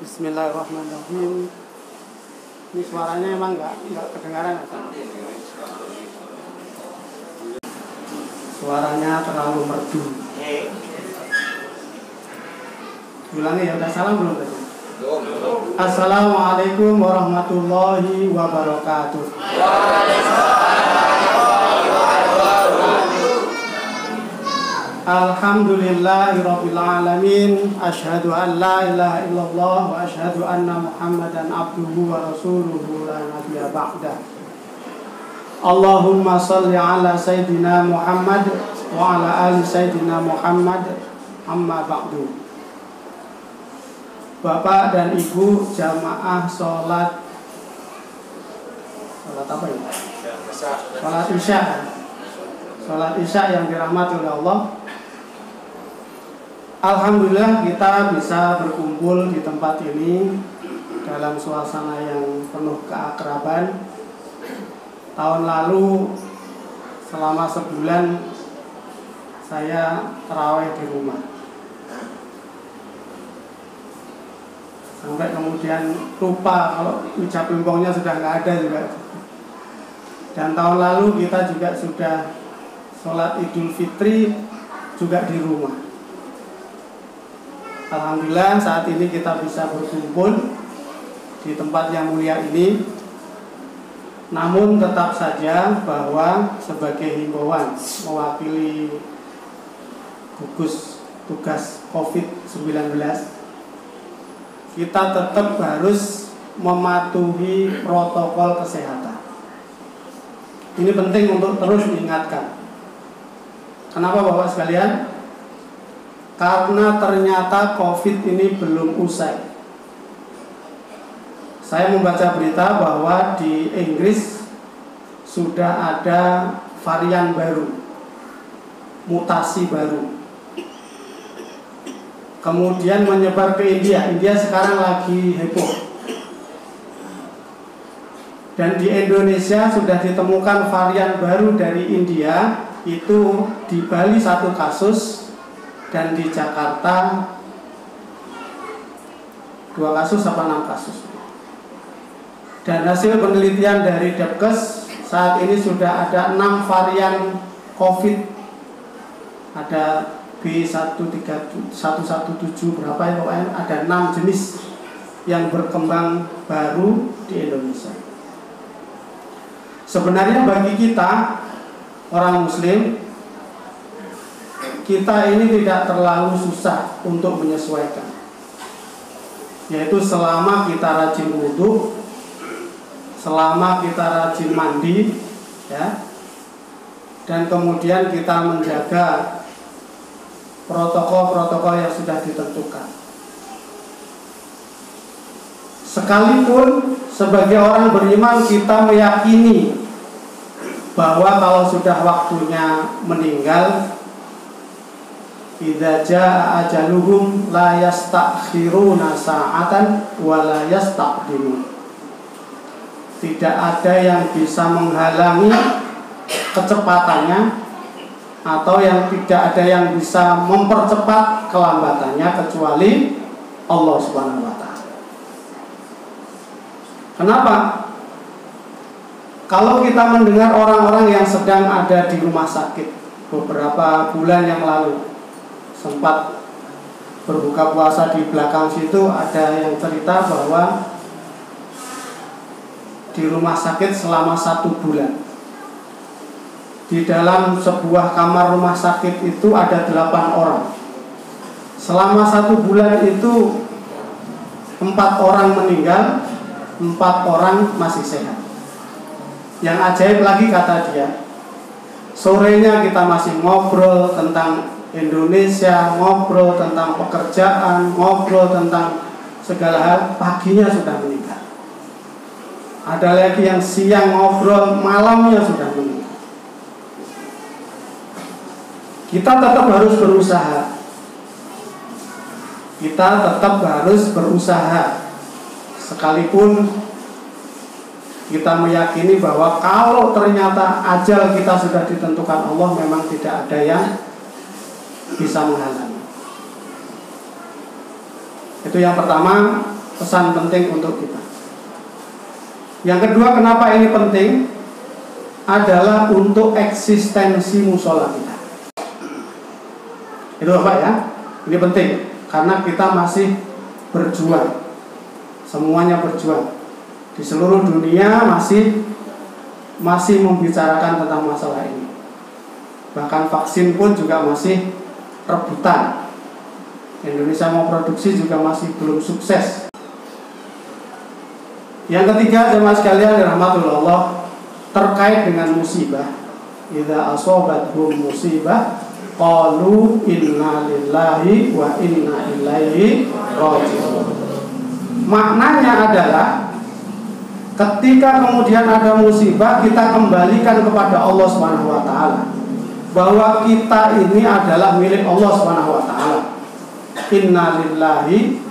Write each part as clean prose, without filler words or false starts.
Bismillahirrahmanirrahim. Ini suaranya emang nggak kedengaran ya? Suaranya terlalu merdu. Ulangi ya, udah salam belum tadi? Assalamualaikum warahmatullahi wabarakatuh. Alhamdulillahirabbil alamin, asyhadu an la ilaha illallah wa asyhadu anna Muhammadan abduhu wa rasuluhu la nabiyya ba'da. Allahumma shalli ala sayyidina Muhammad wa ala ali sayyidina Muhammad, amma ba'du. Bapak dan Ibu jamaah sholat apa ya? Sholat Isya. Sholat Isya yang dirahmati oleh Allah. Alhamdulillah kita bisa berkumpul di tempat ini dalam suasana yang penuh keakraban. Tahun lalu selama sebulan saya tarawih di rumah. Sampai kemudian lupa kalau ucap pimpongnya sudah nggak ada juga. Dan tahun lalu kita juga sudah sholat Idul Fitri juga di rumah. Alhamdulillah saat ini kita bisa berkumpul di tempat yang mulia ini. Namun tetap saja bahwa sebagai himbauan mewakili gugus tugas COVID-19, kita tetap harus mematuhi protokol kesehatan. Ini penting untuk terus diingatkan. Kenapa Bapak sekalian? Karena ternyata COVID ini belum usai. Saya membaca berita bahwa di Inggris sudah ada varian baru, mutasi baru. Kemudian menyebar ke India. India sekarang lagi heboh. Dan di Indonesia sudah ditemukan varian baru dari India. Itu di Bali 1 kasus. Dan di Jakarta 2 kasus apa 6 kasus. Dan hasil penelitian dari Depkes saat ini sudah ada 6 varian COVID. Ada B117 berapa ya pokoknya, ada 6 jenis yang berkembang baru di Indonesia. Sebenarnya bagi kita orang muslim, kita ini tidak terlalu susah untuk menyesuaikan. Yaitu selama kita rajin wudu, selama kita rajin mandi, ya, dan kemudian kita menjaga protokol-protokol yang sudah ditentukan. Sekalipun sebagai orang beriman kita meyakini bahwa kalau sudah waktunya meninggal, idza jaa ajaluhum la yastakhiruna sa'atan wa la yastaqdimun. Tidak ada yang bisa menghalangi kecepatannya atau yang tidak ada yang bisa mempercepat kelambatannya kecuali Allah Subhanahu wa taala. Kenapa? Kalau kita mendengar orang-orang yang sedang ada di rumah sakit, beberapa bulan yang lalu sempat berbuka puasa di belakang situ, ada yang cerita bahwa di rumah sakit selama 1 bulan. Di dalam sebuah kamar rumah sakit itu ada 8 orang. Selama 1 bulan itu 4 orang meninggal, 4 orang masih sehat. Yang ajaib lagi kata dia, sorenya kita masih ngobrol tentang Indonesia, ngobrol tentang pekerjaan, ngobrol tentang segala hal, paginya sudah meninggal. Ada lagi yang siang ngobrol, malamnya sudah meninggal. Kita tetap harus berusaha. Kita tetap harus berusaha. Sekalipun kita meyakini bahwa kalau ternyata ajal kita sudah ditentukan Allah, memang tidak ada yang bisa menghalangi. Itu yang pertama. pesan penting untuk kita. Yang kedua, kenapa ini penting? Adalah untuk eksistensi musola kita. Itu Bapak ya. Ini penting karena kita masih berjuang. Semuanya berjuang. Di seluruh dunia masih membicarakan tentang masalah ini. Bahkan vaksin pun juga masih rebutan. Indonesia mau produksi juga masih belum sukses. Yang ketiga, jemaah sekalian dirahmati Allah, terkait dengan musibah. Idza asobathum musibah qalu inna lillahi wa inna ilaihi raji'un. Maknanya adalah ketika kemudian ada musibah, kita kembalikan kepada Allah Subhanahu wa taala, bahwa kita ini adalah milik Allah Subhanahu wa taala. Inna lillahi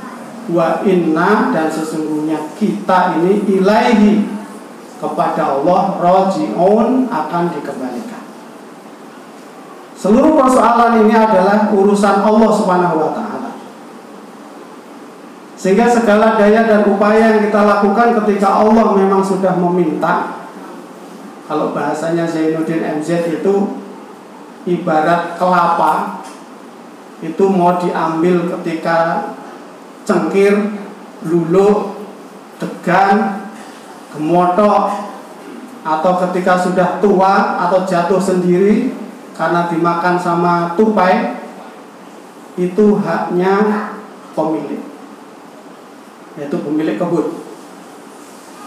wa inna, dan sesungguhnya kita ini ilaihi, kepada Allah, raji'un, akan dikembalikan. Seluruh persoalan ini adalah urusan Allah Subhanahu wa taala. Sehingga segala daya dan upaya yang kita lakukan ketika Allah memang sudah meminta, kalau bahasanya Zainuddin MZ itu ibarat kelapa, itu mau diambil ketika cengkir, luluh, degan, gemotok, atau ketika sudah tua atau jatuh sendiri karena dimakan sama tupai, itu haknya pemilik, yaitu pemilik kebun.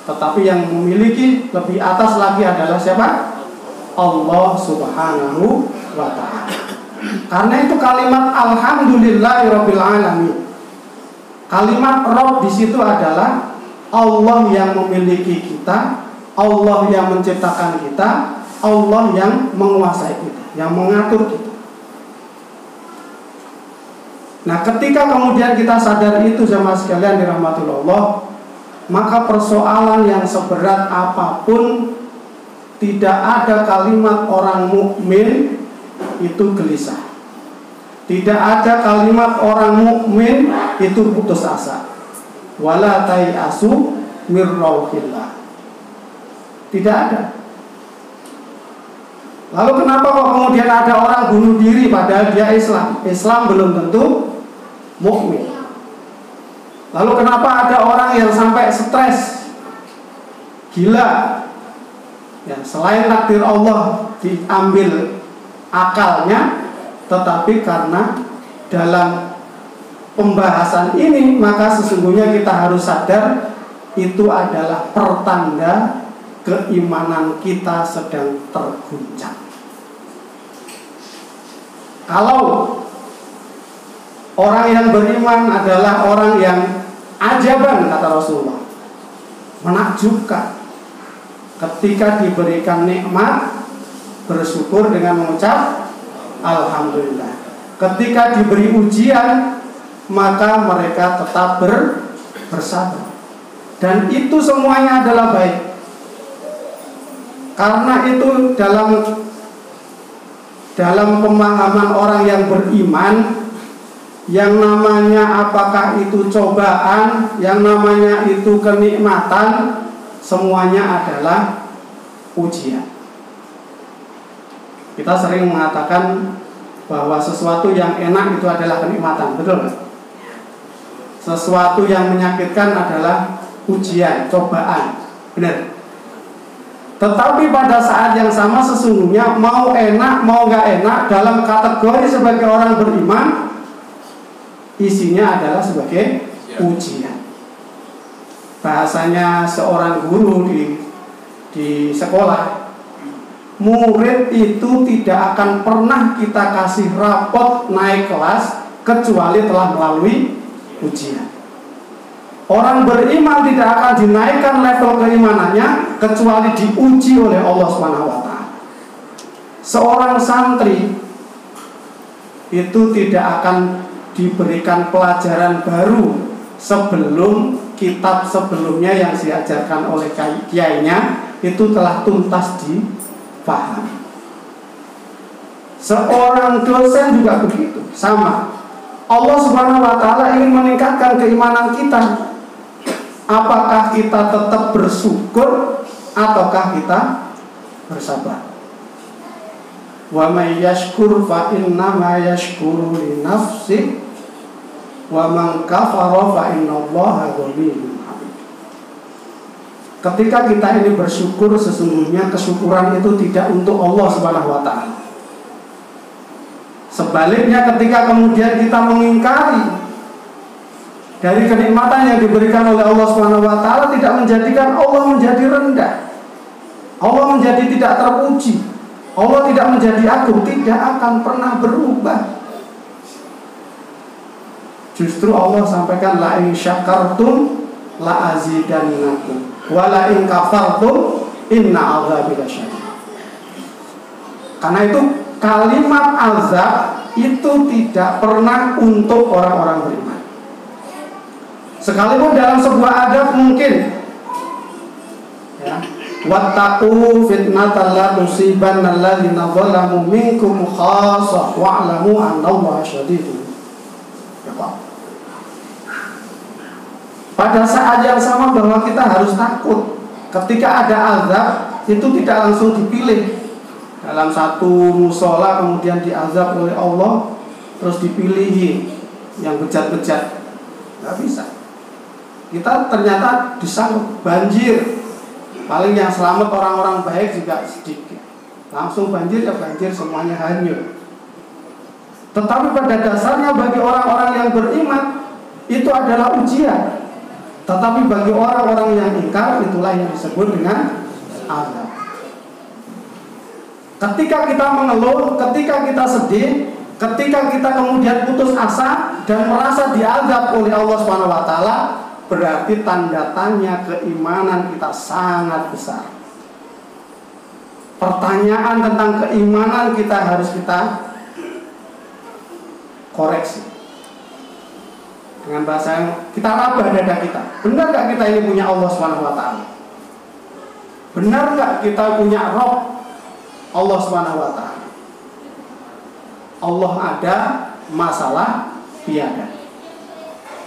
Tetapi yang memiliki lebih atas lagi adalah siapa? Allah Subhanahu wa ta'ala. Karena itu kalimat alhamdulillahirabbil alamin. Kalimat Rabb di situ adalah Allah yang memiliki kita, Allah yang menciptakan kita, Allah yang menguasai kita, yang mengatur kita. Nah, ketika kemudian kita sadar itu, jemaah sekalian dirahmati Allah, maka persoalan yang seberat apapun, tidak ada kalimat orang mukmin itu gelisah. Tidak ada kalimat orang mukmin itu putus asa. Wala tai'asu mir rauhillah. Tidak ada. Lalu kenapa kok kemudian ada orang bunuh diri padahal dia Islam? Islam belum tentu mukmin. Lalu kenapa ada orang yang sampai stres, gila, ya, selain takdir Allah diambil akalnya, tetapi karena dalam pembahasan ini maka sesungguhnya kita harus sadar itu adalah pertanda keimanan kita sedang terguncang. Kalau orang yang beriman adalah orang yang ajaban, kata Rasulullah, menakjubkan, ketika diberikan nikmat bersyukur dengan mengucap alhamdulillah. Ketika diberi ujian, maka mereka tetap bersabar. Dan itu semuanya adalah baik. Karena itu dalam pemahaman orang yang beriman, yang namanya apakah itu cobaan, yang namanya itu kenikmatan, semuanya adalah ujian. Kita sering mengatakan bahwa sesuatu yang enak itu adalah kenikmatan, betul nggak? Sesuatu yang menyakitkan adalah ujian, cobaan, benar. Tetapi pada saat yang sama sesungguhnya mau enak mau nggak enak dalam kategori sebagai orang beriman, isinya adalah sebagai ujian. Bahasanya seorang guru di sekolah, murid itu tidak akan pernah kita kasih rapot naik kelas kecuali telah melalui ujian. Orang beriman tidak akan dinaikkan level keimanannya kecuali diuji oleh Allah SWT. Seorang santri itu tidak akan diberikan pelajaran baru sebelum kitab sebelumnya yang diajarkan oleh kiainya itu telah tuntas dipahami. Seorang dosen juga begitu, sama. Allah Subhanahu wa taala ingin meningkatkan keimanan kita. apakah kita tetap bersyukur ataukah kita bersabar? Wa may yashkur fa innama yashkuru li nafsi wa man kafara fa innallaha ghaniyyun hamid. Ketika kita ini bersyukur, sesungguhnya kesyukuran itu tidak untuk Allah Subhanahu wa taala. Sebaliknya, ketika kemudian kita mengingkari dari kenikmatan yang diberikan oleh Allah Subhanahu wa taala, tidak menjadikan Allah menjadi rendah, Allah menjadi tidak terpuji, Allah tidak menjadi agung, tidak akan pernah berubah. Justru Allah sampaikan, la in syakartum la azidannakum wa la in kafartum inna azabi lasyadid. Karena itu kalimat azab itu tidak pernah untuk orang-orang beriman. Sekalipun dalam sebuah adab mungkin, ya, wattaqu fitnatan la tusibanna alladziina zalamu minkum khassah wa'lamu annallaha syadidul iqab. Pada saat yang sama bahwa kita harus takut ketika ada azab itu tidak langsung dipilih dalam satu musola kemudian diazab oleh Allah terus dipilihi yang bejat-bejat, nggak bisa. Kita ternyata disangkut banjir, paling yang selamat orang-orang baik juga sedikit, langsung banjir ya banjir, semuanya hanyut. Tetapi pada dasarnya bagi orang-orang yang beriman itu adalah ujian. Tetapi bagi orang-orang yang ingkar, itulah yang disebut dengan azab. Ketika kita mengeluh, ketika kita sedih, ketika kita kemudian putus asa dan merasa diazab oleh Allah Subhanahu wa taala, berarti tanda tanya keimanan kita sangat besar. Pertanyaan tentang keimanan kita harus kita koreksi dengan bahasa yang kita rabah dada kita. Benar gak kita ini punya Allah Subhanahu wa taala? Benar gak kita punya Rabb Allah Subhanahu wa taala? Allah ada, masalah tiada.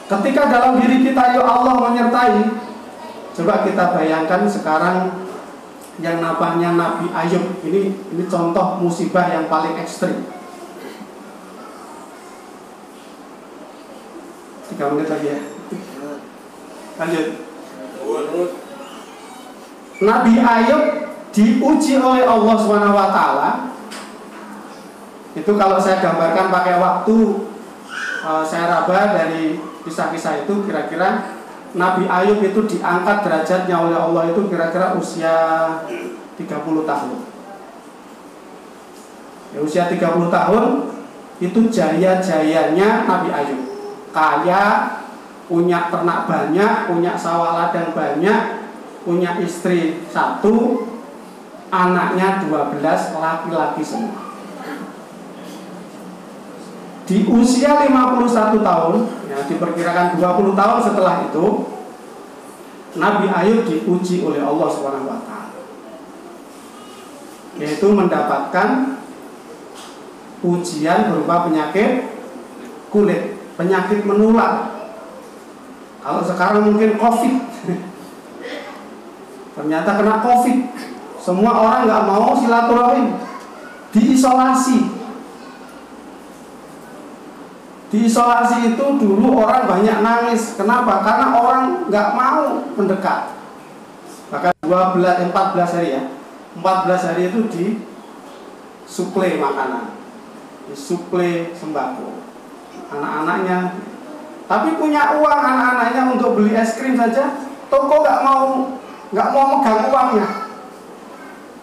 Ketika dalam diri kita ya Allah menyertai, coba kita bayangkan sekarang yang namanya Nabi Ayub. Ini contoh musibah yang paling ekstrim. 3 menit lagi ya. Lanjut. Nabi Ayub diuji oleh Allah Subhanahu wa taala. Itu kalau saya gambarkan pakai waktu, saya raba dari kisah-kisah itu, kira-kira Nabi Ayub itu diangkat derajatnya oleh Allah itu kira-kira usia 30 tahun. Ya, usia 30 tahun itu jaya-jayanya Nabi Ayub. Kaya, punya ternak banyak, punya sawah ladang banyak, punya istri 1, anaknya 12, laki-laki semua. Di usia 51 tahun, ya, diperkirakan 20 tahun setelah itu, Nabi Ayub diuji oleh Allah Subhanahu wa taala, yaitu mendapatkan ujian berupa penyakit kulit, penyakit menular. Kalau sekarang mungkin COVID. Ternyata kena COVID. Semua orang nggak mau silaturahim, diisolasi. Diisolasi itu dulu orang banyak nangis. Kenapa? Karena orang nggak mau mendekat. Bahkan 14 hari ya, 14 hari itu disuplai makanan, disuplai sembako anak-anaknya. Tapi punya uang anak-anaknya untuk beli es krim saja, toko nggak mau megang uangnya,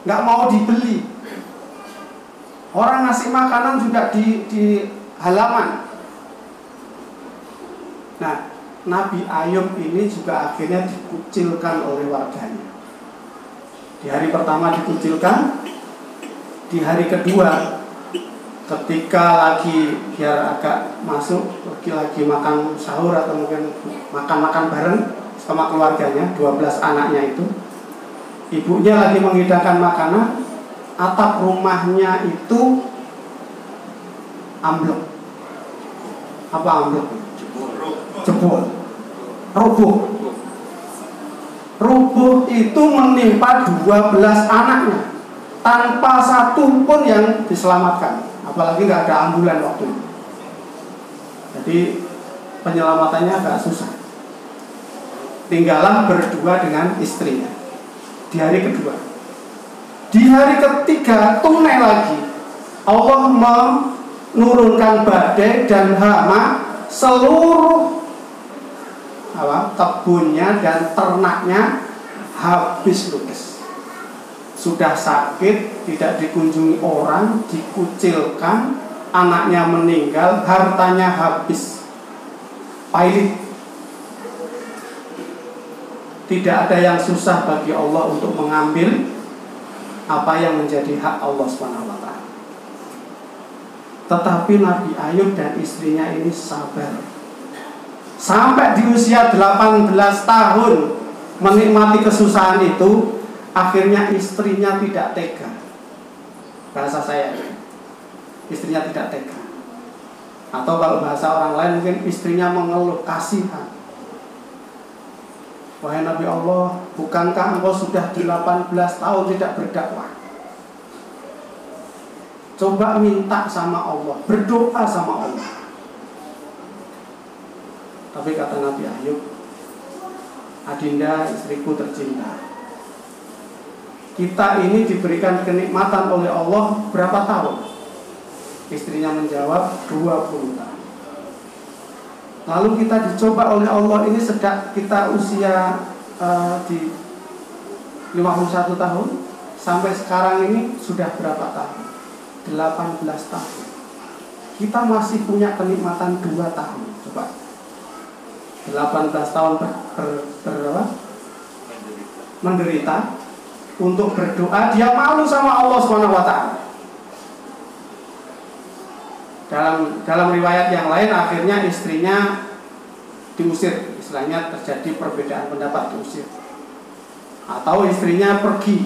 nggak mau dibeli. Orang ngasih makanan juga di halaman. Nah, Nabi Ayub ini juga akhirnya dikucilkan oleh warganya. Di hari pertama dikucilkan, di hari kedua ketika lagi biar agak masuk, lagi makan sahur atau mungkin makan-makan bareng sama keluarganya, 12 anaknya itu, ibunya lagi menghidangkan makanan, atap rumahnya itu ambruk. Apa ambruk? Jebol, roboh. tubuh itu menimpa 12 anaknya tanpa satu pun yang diselamatkan, apalagi nggak ada ambulan waktu itu. Jadi penyelamatannya agak susah. Tinggallah berdua dengan istrinya di hari kedua. Di hari ketiga tunai lagi, Allah menurunkan badai dan hama, seluruh kebunnya dan ternaknya habis ludes. Sudah sakit, tidak dikunjungi orang, dikucilkan, anaknya meninggal, hartanya habis, pailit. Tidak ada yang susah bagi Allah untuk mengambil apa yang menjadi hak Allah SWT. Tetapi Nabi Ayub dan istrinya ini sabar. Sampai di usia 18 tahun menikmati kesusahan itu, akhirnya istrinya tidak tega. Bahasa saya, istrinya tidak tega. Atau kalau bahasa orang lain mungkin istrinya mengeluh, kasihan. Wahai Nabi Allah, bukankah engkau sudah 18 tahun tidak berdakwah? Coba minta sama Allah, berdoa sama Allah. Tapi kata Nabi Ayub, Adinda, istriku tercinta, kita ini diberikan kenikmatan oleh Allah berapa tahun? Istrinya menjawab 20 tahun. Lalu kita dicoba oleh Allah ini sejak kita usia di 51 tahun sampai sekarang ini sudah berapa tahun? 18 tahun. Kita masih punya kenikmatan 2 tahun. Coba 18 tahun menderita untuk berdoa, dia malu sama Allah SWT. Dalam riwayat yang lain akhirnya istrinya diusir, istilahnya terjadi perbedaan pendapat, diusir, atau istrinya pergi,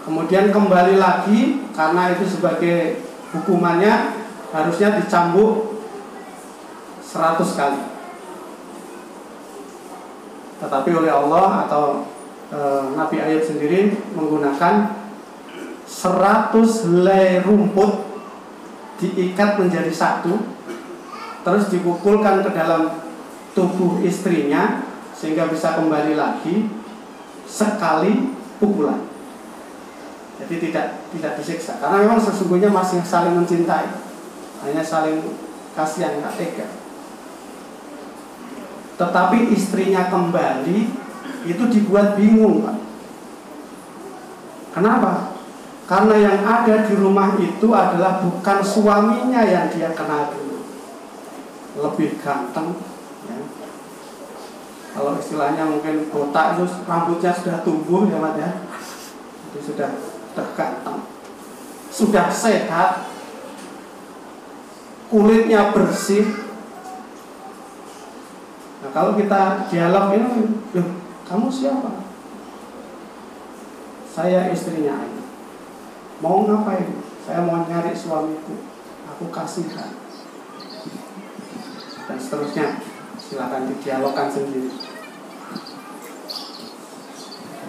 kemudian kembali lagi karena itu sebagai hukumannya harusnya dicambuk 100 kali. Tetapi oleh Allah atau Nabi Ayub sendiri menggunakan 100 helai rumput diikat menjadi satu, terus dipukulkan ke dalam tubuh istrinya sehingga bisa kembali lagi sekali pukulan. Jadi tidak disiksa, karena memang sesungguhnya masih saling mencintai, hanya saling kasihan, nggak tega. Tetapi istrinya kembali itu dibuat bingung, Pak. Kenapa? Karena yang ada di rumah itu adalah bukan suaminya yang dia kenal dulu. Lebih ganteng, ya. Kalau istilahnya mungkin botak itu rambutnya sudah tumbuh, ya Mas ya. Itu sudah ganteng, sudah sehat, kulitnya bersih. Nah, kalau kita dialog ini, kamu siapa? Saya istrinya ini. Mau ngapain? Saya mau nyari suamiku. Aku kasihan. Dan seterusnya. Silakan didialogkan sendiri.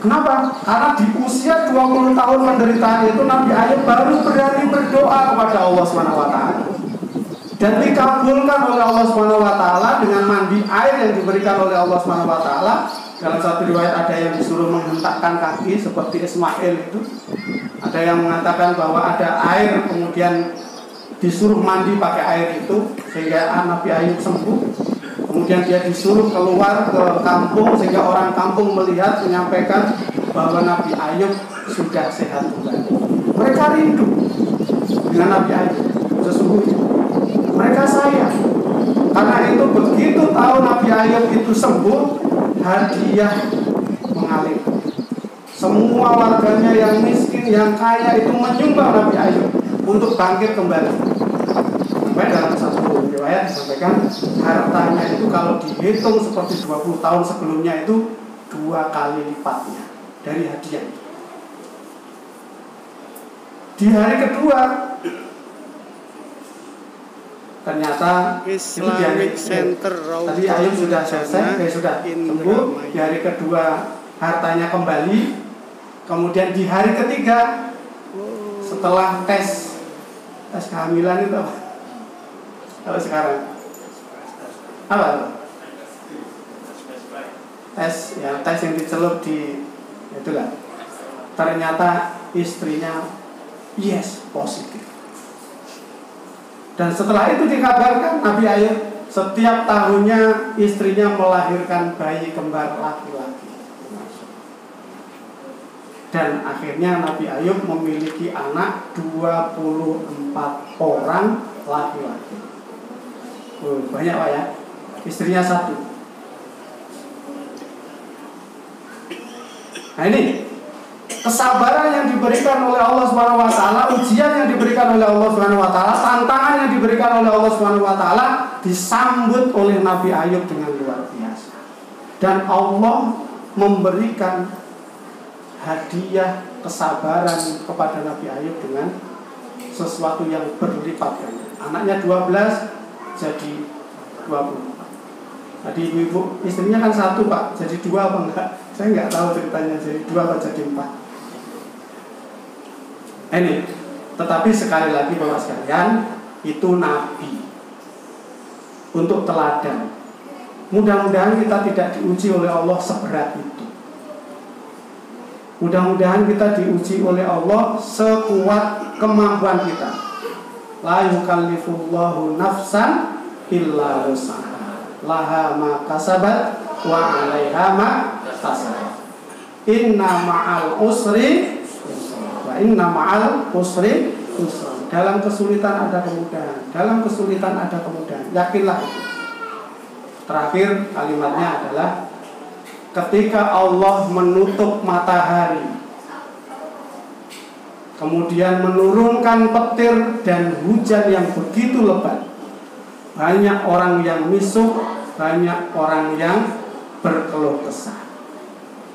Kenapa? Karena di usia 20 tahun penderitaan itu Nabi Ayub baru berani berdoa kepada Allah SWT. Dan dikabulkan oleh Allah SWT dengan mandi air yang diberikan oleh Allah SWT. Dalam satu riwayat ada yang disuruh menghentakkan kaki seperti Ismail itu. Ada yang mengatakan bahwa ada air kemudian disuruh mandi pakai air itu sehingga Nabi Ayub sembuh. Kemudian dia disuruh keluar ke kampung sehingga orang kampung melihat, menyampaikan bahwa Nabi Ayub sudah sehat kembali. Mereka rindu dengan Nabi Ayub sesungguhnya. Mereka sayang. Karena itu begitu tahu Nabi Ayub itu sembuh, hadiah mengalir. Semua warganya yang miskin, yang kaya itu menyumbang Nabi Ayub untuk bangkit kembali. Sampai dalam satu riwayat disampaikan hartanya itu kalau dihitung seperti 20 tahun sebelumnya itu 2 kali lipatnya dari hadiah. Di hari kedua ternyata Islamic Center tadi Ayub sudah selesai, sudah sembuh. Di hari kedua hartanya kembali. Kemudian di hari ketiga setelah tes kehamilan itu apa? Kalau sekarang apa? Tes yang dicelup di itulah. Ternyata istrinya yes, positif. Dan setelah itu dikabarkan Nabi Ayub setiap tahunnya istrinya melahirkan bayi kembar laki-laki. Dan akhirnya Nabi Ayub memiliki anak 24 orang laki-laki. Banyak Pak ya. Istrinya 1. Nah ini kesabaran yang diberikan oleh Allah Subhanahu wa taala, ujian yang diberikan oleh Allah Subhanahu wa taala, tantangan yang diberikan oleh Allah Subhanahu wa taala disambut oleh Nabi Ayub dengan luar biasa. Dan Allah memberikan hadiah kesabaran kepada Nabi Ayub dengan sesuatu yang berlipat ganda. Anaknya 12 jadi 24. Tadi ibu istrinya kan 1 Pak, jadi 2 apa enggak? Saya enggak tahu ceritanya jadi 2 atau jadi 4. Ini, tetapi sekali lagi Bapak sekalian, itu Nabi untuk teladan. Mudah-mudahan kita tidak diuji oleh Allah seberat itu. Mudah-mudahan kita diuji oleh Allah sekuat kemampuan kita. La yukallifullahu nafsan illa wus'aha. Laha ma kasabat wa 'alaiha ma kasabat. Inna ma'al usri wa inna ma'al usri yusra. Dalam kesulitan ada kemudahan, dalam kesulitan ada kemudahan. Yakinlah itu. Terakhir kalimatnya adalah ketika Allah menutup matahari, kemudian menurunkan petir dan hujan yang begitu lebat, banyak orang yang misuh, banyak orang yang berkeluh kesah.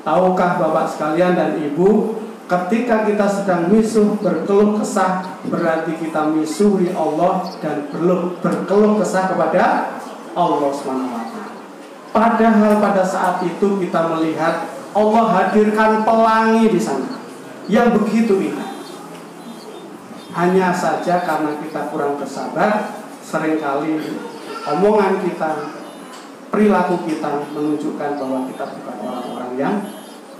Tahukah Bapak sekalian dan Ibu, ketika kita sedang misuh, berkeluh kesah, berarti kita misuhi Allah dan berkeluh kesah kepada Allah SWT. Padahal pada saat itu kita melihat Allah hadirkan pelangi di sana yang begitu indah. Hanya saja karena kita kurang bersabar, seringkali omongan kita, perilaku kita menunjukkan bahwa kita bukan orang-orang yang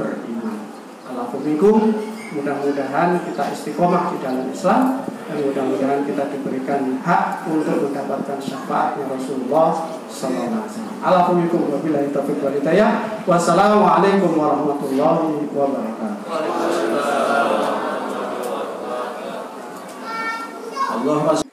beriman. Alhamdulillah, mudah-mudahan kita istiqomah di dalam Islam dan mudah-mudahan kita diberikan hak untuk mendapatkan syafaatnya Rasulullah sallallahu alaihi wasallam. Alhamdulillah, wabillahi taufiq wal hidayah. Wassalamualaikum warahmatullahi wabarakatuh. Allah